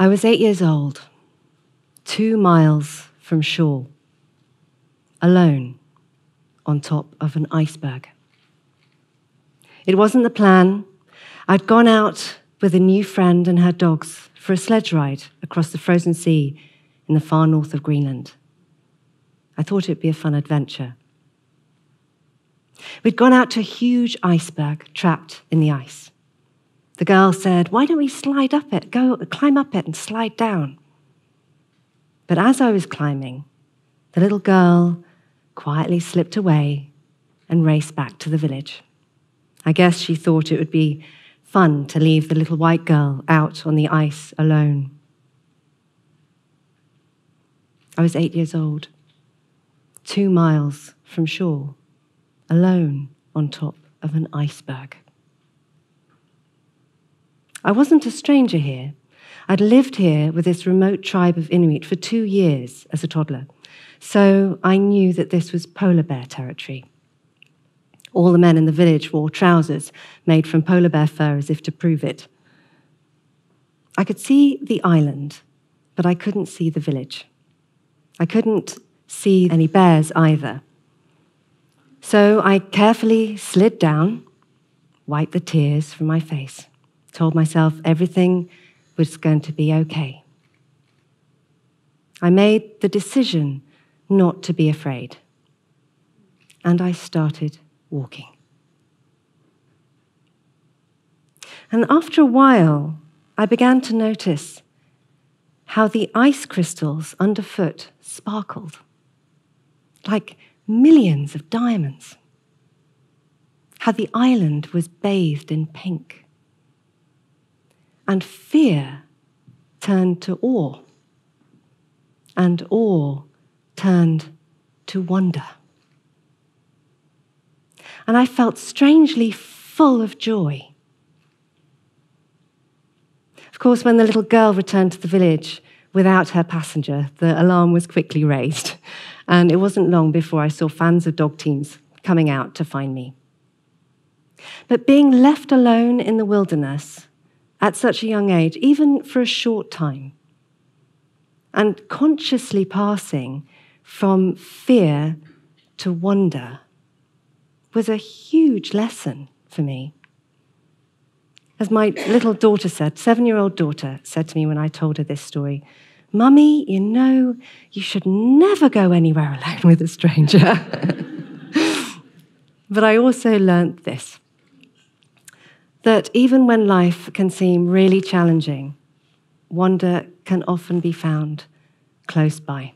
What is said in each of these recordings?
I was 8 years old, 2 miles from shore, alone on top of an iceberg. It wasn't the plan. I'd gone out with a new friend and her dogs for a sledge ride across the frozen sea in the far north of Greenland. I thought it'd be a fun adventure. We'd gone out to a huge iceberg trapped in the ice. The girl said, "Why don't we slide up it? Go climb up it and slide down." But as I was climbing, the little girl quietly slipped away and raced back to the village. I guess she thought it would be fun to leave the little white girl out on the ice alone. I was 8 years old, 2 miles from shore, alone on top of an iceberg. I wasn't a stranger here. I'd lived here with this remote tribe of Inuit for 2 years as a toddler, so I knew that this was polar bear territory. All the men in the village wore trousers made from polar bear fur as if to prove it. I could see the island, but I couldn't see the village. I couldn't see any bears either. So I carefully slid down, wiped the tears from my face, told myself everything was going to be okay. I made the decision not to be afraid, and I started walking. And after a while, I began to notice how the ice crystals underfoot sparkled like millions of diamonds, how the island was bathed in pink, and fear turned to awe, and awe turned to wonder. And I felt strangely full of joy. Of course, when the little girl returned to the village without her passenger, the alarm was quickly raised. And it wasn't long before I saw fans of dog teams coming out to find me. But being left alone in the wilderness at such a young age, even for a short time, and consciously passing from fear to wonder, was a huge lesson for me. As my little daughter said, 7-year-old daughter said to me when I told her this story, "Mummy, you know, you should never go anywhere alone with a stranger." But I also learned this, that even when life can seem really challenging, wonder can often be found close by.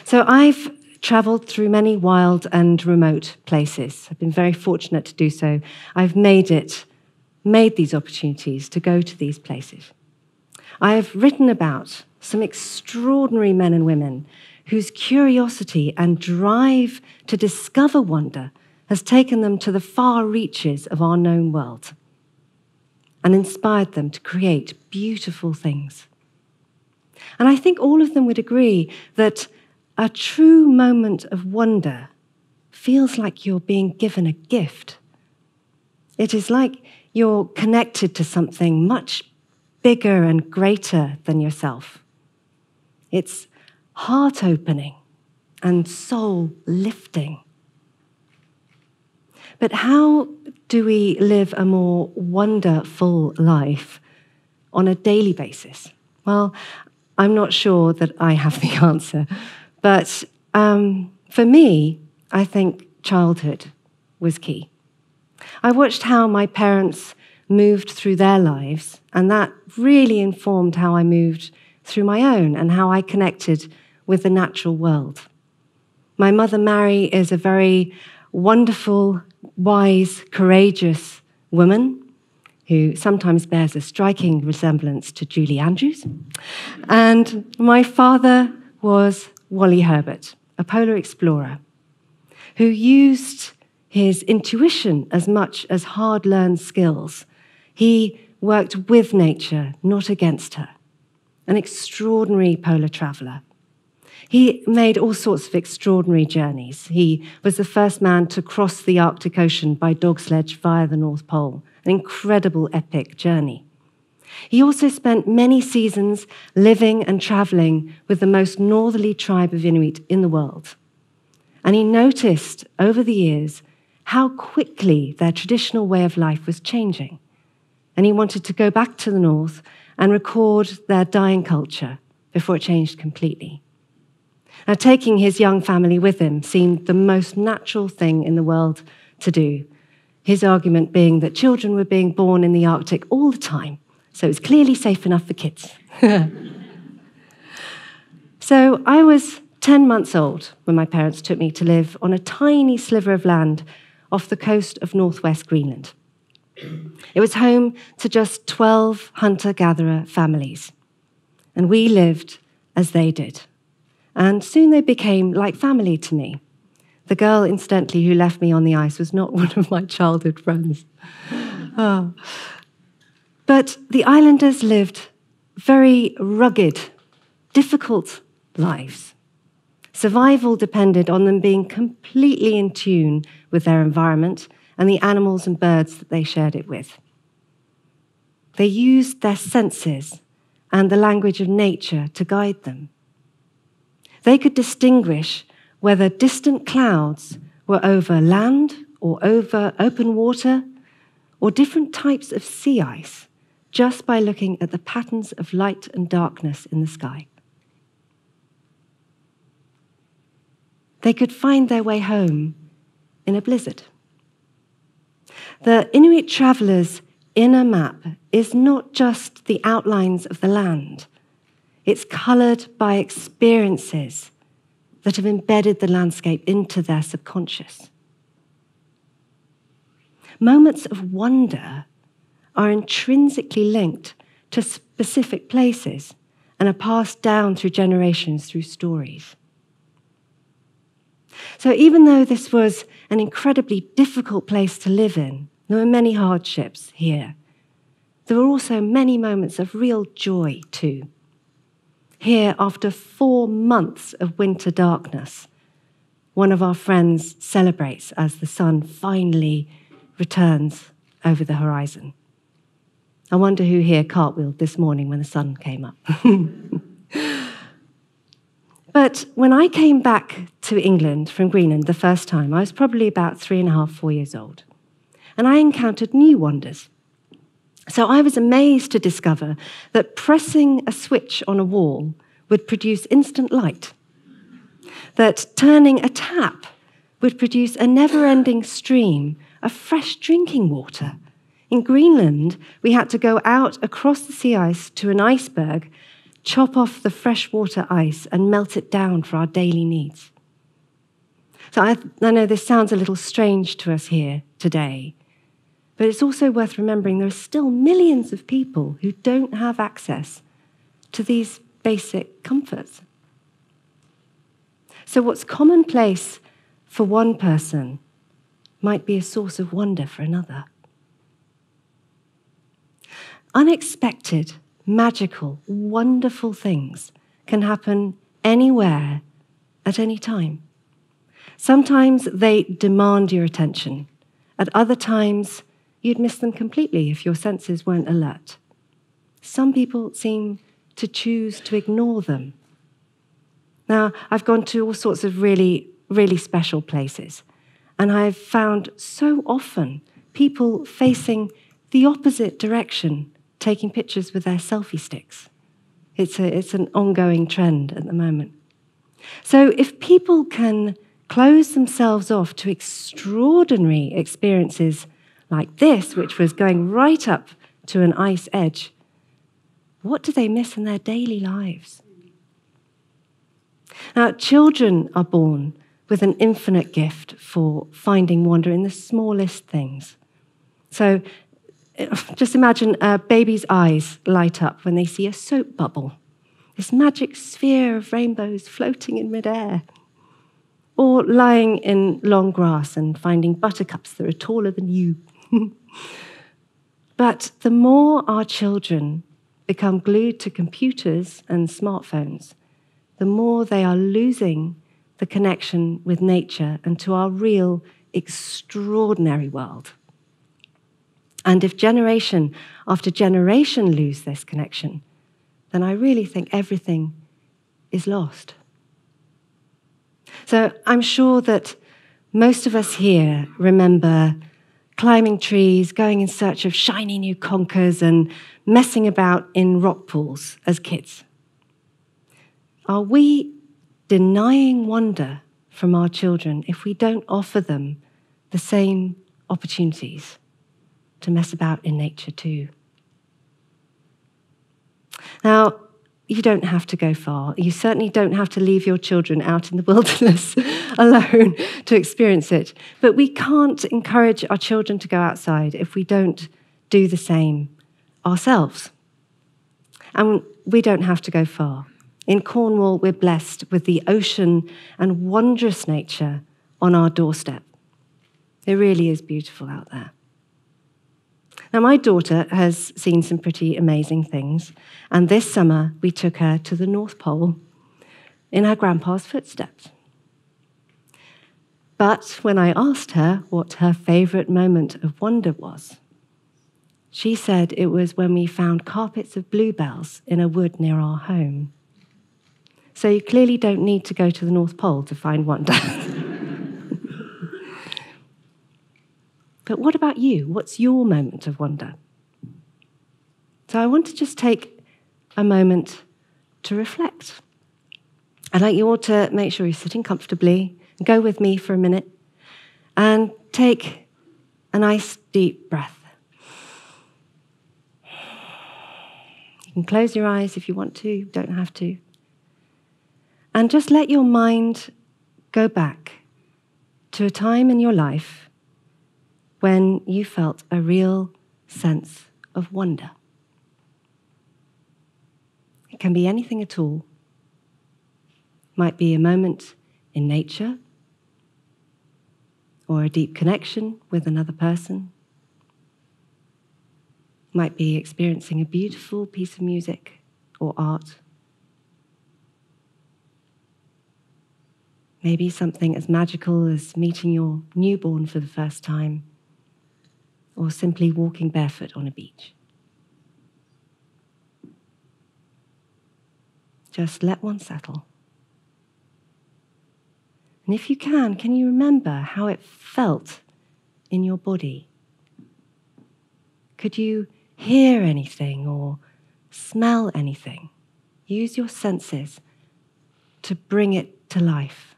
So I've traveled through many wild and remote places. I've been very fortunate to do so. I've made these opportunities to go to these places. I have written about some extraordinary men and women whose curiosity and drive to discover wonder has taken them to the far reaches of our known world and inspired them to create beautiful things. And I think all of them would agree that a true moment of wonder feels like you're being given a gift. It is like you're connected to something much bigger and greater than yourself. It's heart-opening and soul-lifting. But how do we live a more wonderful life on a daily basis? Well, I'm not sure that I have the answer. But for me, I think childhood was key. I watched how my parents moved through their lives, and that really informed how I moved through my own and how I connected with the natural world. My mother, Mary, is a very wonderful, wise, courageous woman who sometimes bears a striking resemblance to Julie Andrews. And my father was Wally Herbert, a polar explorer, who used his intuition as much as hard-learned skills. He worked with nature, not against her. An extraordinary polar traveler. He made all sorts of extraordinary journeys. He was the first man to cross the Arctic Ocean by dog sledge via the North Pole, an incredible epic journey. He also spent many seasons living and traveling with the most northerly tribe of Inuit in the world. And he noticed over the years how quickly their traditional way of life was changing. And he wanted to go back to the north and record their dying culture before it changed completely. Now, taking his young family with him seemed the most natural thing in the world to do, his argument being that children were being born in the Arctic all the time, so it's clearly safe enough for kids. So I was 10 months old when my parents took me to live on a tiny sliver of land off the coast of Northwest Greenland. It was home to just 12 hunter-gatherer families, and we lived as they did. And soon they became like family to me. The girl, incidentally, who left me on the ice was not one of my childhood friends. Oh. But the islanders lived very rugged, difficult lives. Survival depended on them being completely in tune with their environment and the animals and birds that they shared it with. They used their senses and the language of nature to guide them. They could distinguish whether distant clouds were over land or over open water or different types of sea ice just by looking at the patterns of light and darkness in the sky. They could find their way home in a blizzard. The Inuit traveller's inner map is not just the outlines of the land. It's coloured by experiences that have embedded the landscape into their subconscious. Moments of wonder are intrinsically linked to specific places and are passed down through generations through stories. So even though this was an incredibly difficult place to live in, there were many hardships here. There were also many moments of real joy too. Here, after 4 months of winter darkness, one of our friends celebrates as the sun finally returns over the horizon. I wonder who here cartwheeled this morning when the sun came up. But when I came back to England from Greenland the first time, I was probably about 3.5, 4 years old. And I encountered new wonders. So I was amazed to discover that pressing a switch on a wall would produce instant light, that turning a tap would produce a never-ending stream of fresh drinking water. In Greenland, we had to go out across the sea ice to an iceberg, chop off the freshwater ice and melt it down for our daily needs. So I know this sounds a little strange to us here today, but it's also worth remembering there are still millions of people who don't have access to these basic comforts. So what's commonplace for one person might be a source of wonder for another. Unexpected, magical, wonderful things can happen anywhere at any time. Sometimes they demand your attention. At other times, you'd miss them completely if your senses weren't alert. Some people seem to choose to ignore them. Now, I've gone to all sorts of really, really special places, and I've found so often people facing the opposite direction, taking pictures with their selfie sticks. It's an ongoing trend at the moment. So if people can close themselves off to extraordinary experiences like this, which was going right up to an ice edge, what do they miss in their daily lives? Now, children are born with an infinite gift for finding wonder in the smallest things. So just imagine a baby's eyes light up when they see a soap bubble, this magic sphere of rainbows floating in midair, or lying in long grass and finding buttercups that are taller than you. But the more our children become glued to computers and smartphones, the more they are losing the connection with nature and to our real, extraordinary world. And if generation after generation lose this connection, then I really think everything is lost. So I'm sure that most of us here remember climbing trees, going in search of shiny new conkers, and messing about in rock pools as kids. Are we denying wonder from our children if we don't offer them the same opportunities to mess about in nature too? Now, you don't have to go far. You certainly don't have to leave your children out in the wilderness alone to experience it. But we can't encourage our children to go outside if we don't do the same ourselves. And we don't have to go far. In Cornwall, we're blessed with the ocean and wondrous nature on our doorstep. It really is beautiful out there. Now, my daughter has seen some pretty amazing things, and this summer we took her to the North Pole in her grandpa's footsteps. But when I asked her what her favourite moment of wonder was, she said it was when we found carpets of bluebells in a wood near our home. So you clearly don't need to go to the North Pole to find wonder. But what about you? What's your moment of wonder? So I want to just take a moment to reflect. I'd like you all to make sure you're sitting comfortably. Go with me for a minute and take a nice deep breath. You can close your eyes if you want to, you don't have to. And just let your mind go back to a time in your life when you felt a real sense of wonder. It can be anything at all. It might be a moment in nature, or a deep connection with another person. It might be experiencing a beautiful piece of music or art. Maybe something as magical as meeting your newborn for the first time, or simply walking barefoot on a beach. Just let one settle. And if you can you remember how it felt in your body? Could you hear anything or smell anything? Use your senses to bring it to life.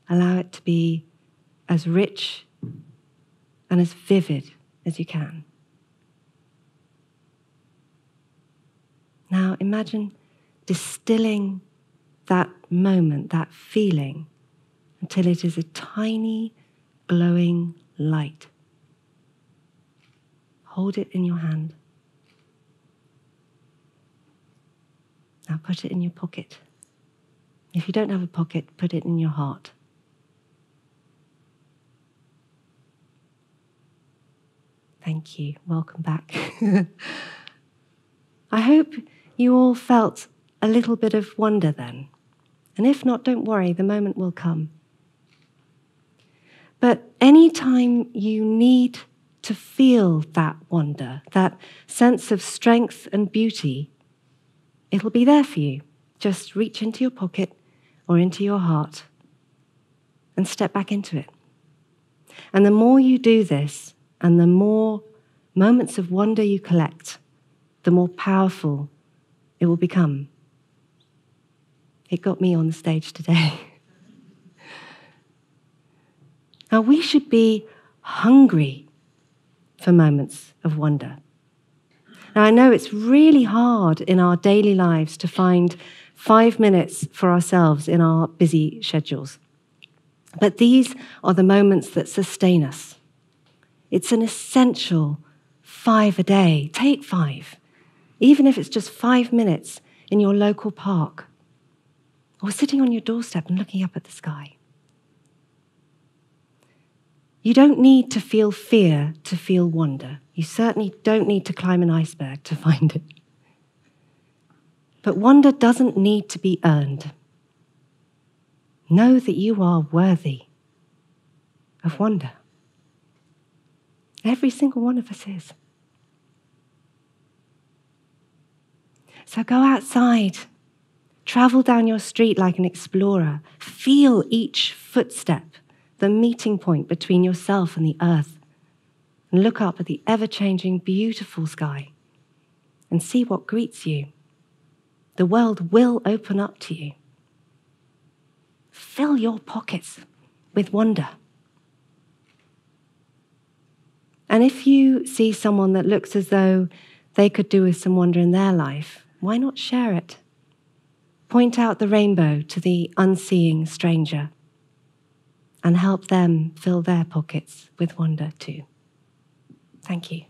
Allow it to be as rich and as vivid as you can. Now imagine distilling that moment, that feeling, until it is a tiny, glowing light. Hold it in your hand. Now put it in your pocket. If you don't have a pocket, put it in your heart. Thank you. Welcome back. I hope you all felt a little bit of wonder then. And if not, don't worry, the moment will come. But anytime you need to feel that wonder, that sense of strength and beauty, it'll be there for you. Just reach into your pocket or into your heart and step back into it. And the more you do this, and the more moments of wonder you collect, the more powerful it will become. It got me on the stage today. Now, we should be hungry for moments of wonder. Now, I know it's really hard in our daily lives to find 5 minutes for ourselves in our busy schedules. But these are the moments that sustain us. It's an essential 5 a day. Take 5. Even if it's just 5 minutes in your local park, or sitting on your doorstep and looking up at the sky. You don't need to feel fear to feel wonder. You certainly don't need to climb an iceberg to find it. But wonder doesn't need to be earned. Know that you are worthy of wonder. Every single one of us is. So go outside. Travel down your street like an explorer. Feel each footstep, the meeting point between yourself and the earth. And look up at the ever-changing, beautiful sky and see what greets you. The world will open up to you. Fill your pockets with wonder. And if you see someone that looks as though they could do with some wonder in their life, why not share it? Point out the rainbow to the unseeing stranger and help them fill their pockets with wonder too. Thank you.